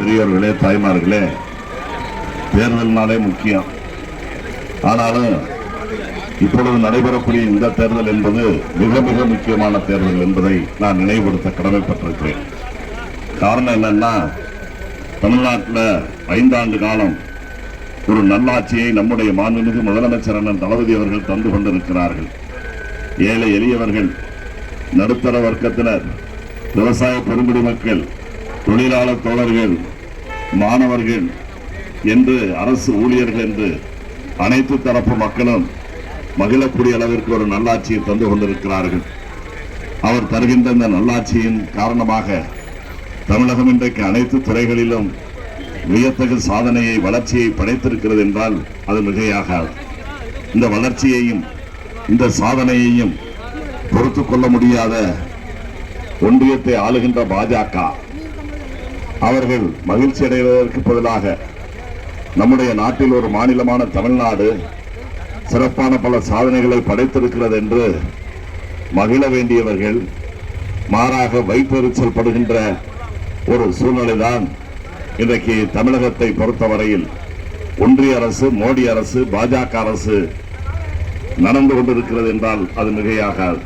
பெரியவர்களே, தாய்மார்களே, தேர்தல்னாலே முக்கியம். ஆனாலும் இப்பொழுது நடைபெறக்கூடிய இந்த தேர்தல் என்பது மிக மிக முக்கியமான தேர்தல் என்பதை நான் நினைவுபடுத்த கடமைப்பட்டிருக்கிறேன். காரணம் என்னன்னா, தமிழ்நாட்டில் 5 ஆண்டு காலம் ஒரு நல்லாட்சியை நம்முடைய மாண்புமிகு முதலமைச்சர் அண்ணன் தளபதி அவர்கள் தந்து கொண்டிருக்கிறார்கள். ஏழை எளியவர்கள், நடுத்தர வர்க்கத்தினர், விவசாய பெருங்குடி மக்கள், தொழிலாளர் தோழர்கள், மாணவர்கள் என்று அரசு ஊழியர்கள் என்று அனைத்து தரப்பு மக்களும் மகிழக்கூடிய அளவிற்கு ஒரு நல்லாட்சியை தந்து கொண்டிருக்கிறார்கள். அவர் தருகின்ற இந்த நல்லாட்சியின் காரணமாக தமிழகம் இன்றைக்கு அனைத்து துறைகளிலும் வியத்தகு சாதனையை, வளர்ச்சியை படைத்திருக்கிறது என்றால் அது மிகையாகாது. இந்த வளர்ச்சியையும் இந்த சாதனையையும் பொறுத்து கொள்ள முடியாத ஒன்றியத்தை ஆளுகின்ற பாஜக அவர்கள் மகிழ்ச்சி அடைவதற்கு பதிலாக நம்முடைய நாட்டில் ஒரு மாநிலமான தமிழ்நாடு சிறப்பான பல சாதனைகளை படைத்திருக்கிறது என்று மகிழ வேண்டியவர்கள் மாறாக வைப்பெரிச்சல் படுகின்ற ஒரு சூழ்நிலைதான் இன்றைக்கு தமிழகத்தை பொறுத்தவரையில் ஒன்றிய அரசு, மோடி அரசு, பாஜக அரசு நடந்து கொண்டிருக்கிறது என்றால் அது மிகையாகாது.